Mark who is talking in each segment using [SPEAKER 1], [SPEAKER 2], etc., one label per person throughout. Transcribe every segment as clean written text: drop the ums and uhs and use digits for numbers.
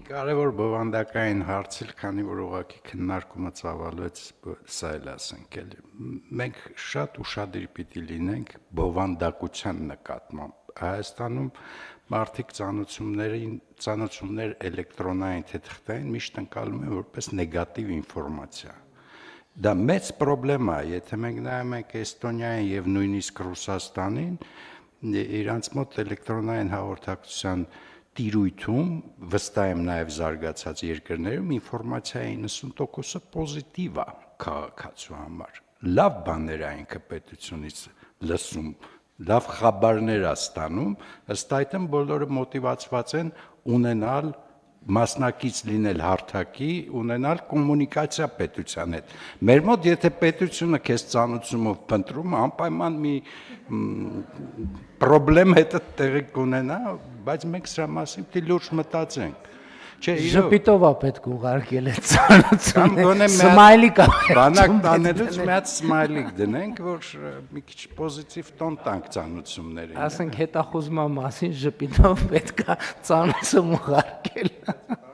[SPEAKER 1] կարևոր բովանդակային հարց էլ, քանի որ ուղղակի քննարկումը ծավալվեց, սա էլ ասենք էլի։ Մենք շատ ուշադիր պիտի լինենք բովանդակության նկատմամբ։ Հայաստանում մարդիկ ծանոթություններ էլեկտրոնային թե թղթային միշտ ընկալում են որպես նեգատիվ ինֆորմացիա։ Դա մեծ պրոբլեմ է, եթե մենք նայում ենք Էստոնիային եւ նույնիսկ Ռուսաստանին, իրանց մոտ էլեկտրոնային հաղորդակցության տիրույթում, վստահ եմ նաև զարգացած երկրներում ինֆորմացիայի 90%-ը պոզիտիվ է քաղաքացու համար։ Լավ բաներ է ինքը պետությունից լսում, լավ խաբարներ է ստանում, ըստ այդմ բոլորը մոտիվացված են ունենալ մասնակից լինել հարթակի, ունենալ կոմունիկացիա պետության հետ։ Մեր մոտ եթե պետությունը քեզ ծանոթությունով փնտրում, անպայման մի պրոբլեմ հետը տեղի կունենա, բայց մենք սրա մասին պիտի լուրջ մտածենք։ Չէ,
[SPEAKER 2] Ժպիտով է պետք ուղարկել այդ ծանոթությունը։
[SPEAKER 1] Գոնե
[SPEAKER 2] Սմայլի կա։
[SPEAKER 1] բանակ տանելուց մի հատ սմայլիկ դնենք, որ մի քիչ պոզիտիվ տոն տանք ծանոթություններին։
[SPEAKER 2] Ասենք հետախուզման մասին ժպիտով պետք է ծանոթում ուղարկել։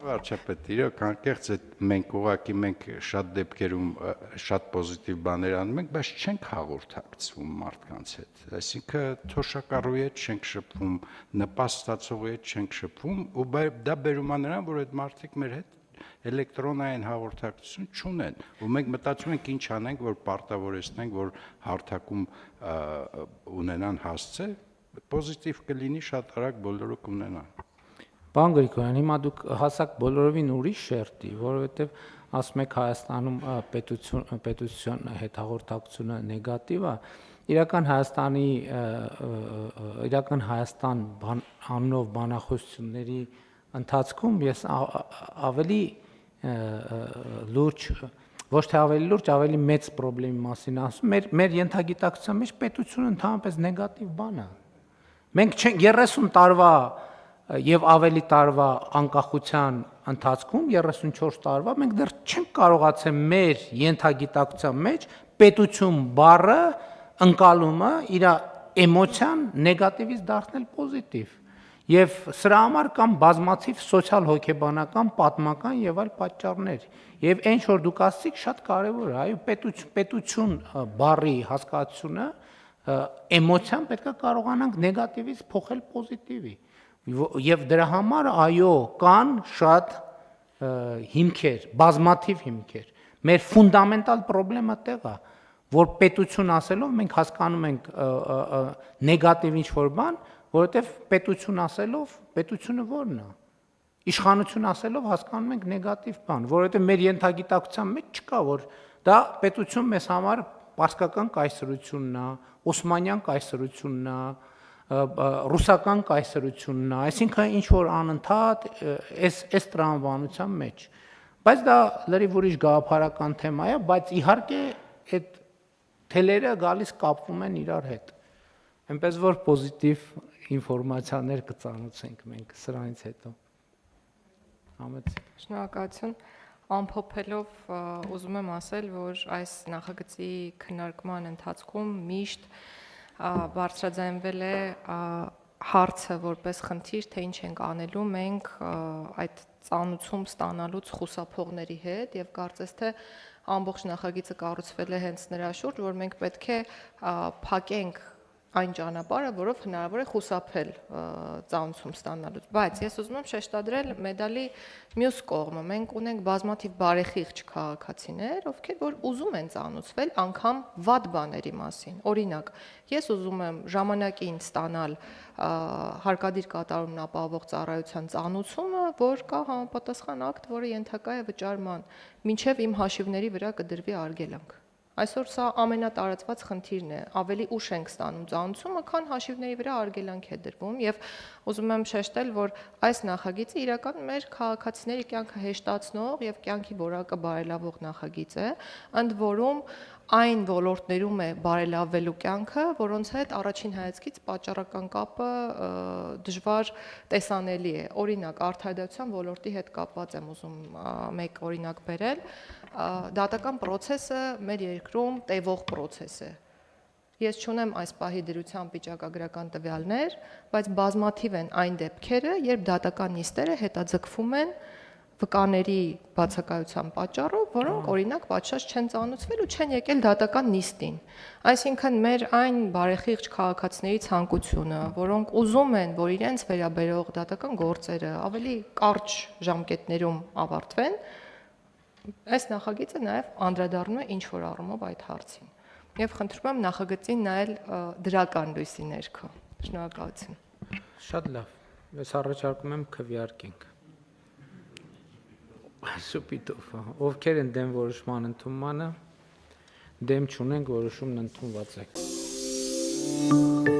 [SPEAKER 1] Վարչապետ, իրոք անկեղծ է, մենք շատ դեպքերում շատ պոզիտիվ բաներ անում ենք, բայց չենք հաղորդակցվում մարդկանց հետ։ Այսինքն թոշակառուի հետ չենք շփվում, նպաստացողի հետ չենք շփվում, ու դա բերում է նրան, որ այդ մարդիկ մեր հետ էլեկտրոնային հաղորդակցություն չունեն, ու մենք մտածում ենք ինչ անենք, որ պարտավորեցնենք, որ հարթակում ունենան հասցե, պոզիտիվ կլինի, շատ արագ բոլորը կունենան։
[SPEAKER 2] Պարոն Գրիգորյան, հիմա դուք հասակ բոլորովին ուրիշ շերտի, որովհետև ասում եք Հայաստանում պետության հետ հաղորդակցությունը նեգատիվ է, իրական Հայաստան անունով բանախոսությունների ընթացքում ես ավելի լուրջ, ոչ թե ավելի լուրջ, ավելի մեծ խնդրի մասին ասում, մեր ենթագիտակցության մեջ պետությունը ընդհանրապես նեգատիվ բան է։ Մենք 30 տարվա եւ ավելի տարվա անկախության ընթացքում 34 տարվա մենք դեռ չենք կարողացել մեր ենթագիտակցության մեջ պետություն բառը ընկալումը իր էմոցիան նեգատիվից դարձնել պոզիտիվ եւ սրա համար կան բազմաթիվ սոցիալ-հոգեբանական, պատմական եւ այլ պատճառներ եւ այն որ դուք ասացիք շատ կարեւոր է, այո, պետություն բառի հասկացությունը էմոցիան պետք է կարողանանք նեգատիվից փոխել պոզիտիվի Եվ դրա համար այո կան շատ հիմքեր, բազմաթիվ հիմքեր։ Մեր ֆունդամենտալ խնդրեմը տեղ է, որ պետություն ասելով մենք հասկանում ենք նեգատիվ ինչ-որ բան, որովհետև պետություն ասելով պետությունը ո՞րն է։ Իշխանություն ասելով հասկանում ենք նեգատիվ բան, որովհետև մեր ենթագիտակցության մեջ չկա, որ դա պետություն մեզ համար պարսկական կայսրությունն է, օսմանյան կայսրությունն է, ռուսական կայսրությունն է, այսինքն ինչ որ անընդհատ այս տրամաբանության մեջ։ Բայց դա լրիվ ուրիշ գաղափարական թեմա է, բայց իհարկե այդ թելերը գալիս կապվում են իրար հետ։ Այնպես որ պոզիտիվ ինֆորմացիաներ կծանոթենք մենք սրանից հետո։
[SPEAKER 3] Շնորհակալություն։ Ամփոփելով ուզում եմ ասել, որ այս նախագծի քննարկման ընթացքում միշտ բարձրաձայնվել է հարցը որպես խնդիր, թե ինչ ենք անելու մենք այդ ծանոթում ստանալուց խուսափողների հետ եւ կարծես թե ամբողջ նախագիծը կառուցվել է հենց նրա շուրջ, որ մենք պետք է փակենք այն ճանապարհը, որով հնարավոր է խուսափել ծանոթում ստանալուց, բայց ես ուզում եմ շեշտադրել մեդալի մյուս կողմը։ Մենք ունենք բազմաթիվ բարեխիղճ քաղաքացիներ, ովքեր որ ուզում են ծանոթվել անգամ վատ բաների մասին։ Օրինակ, ես ուզում եմ ժամանակին ստանալ հարկադիր կատարումն ապահովող ծառայության ծանոթումը, որ կա համապատասխան ակտ, որը ենթակա է վճարման, մինչև իմ հաշիվների վրա կդրվի արգելանք։ Այսօր սա ամենատարածված խնդիրն է, ավելի ուշ ենք ստանում ծանոթումը, քան հաշիվների վրա արգելանք է դրվում եւ ուզում եմ շեշտել, որ այս նախագիծը իրական մեր քաղաքացիների կյանքը հեշտացնող եւ կյանքի որակը բարելավող նախագիծ է, ընդ որում այն ոլորտներում է բարելավելու կյանքը, որոնց հետ առաջին հայացքից պատճառական կապը դժվար տեսանելի է։ Օրինակ, արդարադատության ոլորտի հետ կապված եմ ուզում մեկ օրինակ բերել։ Դատական process-ը մեր երկրում տևող process է։ Ես չունեմ այս պահի դրությամբ վիճակագրական տվյալներ, բայց բազմաթիվ են այն դեպքերը, երբ դատական նիստերը հետաձգվում են վկաների բացակայության պատճառով, որոնք օրինակ պատշաճ չեն ծանուցվել ու չեն եկել դատական նիստին։ Այսինքն մեր այն բարեխիղճ քաղաքացիների ցանկությունը, որոնք ուզում են, որ իրենց վերաբերող դատական գործերը ավելի կարճ ժամկետներում ավարտվեն, այս նախագիծը նաև անդրադառնում է ինչ որ առումով այդ հարցին։ Եվ խնդրում եմ նախագծին նայել դրական լույսի ներքո։ Շնորհակալություն։
[SPEAKER 2] Շատ լավ։ Ես առաջարկում եմ քվեարկենք։ Շուպիտով, ովքեր են դեմ որոշման ընդունմանը, դեմ չունենք, որոշումն ընդունված է։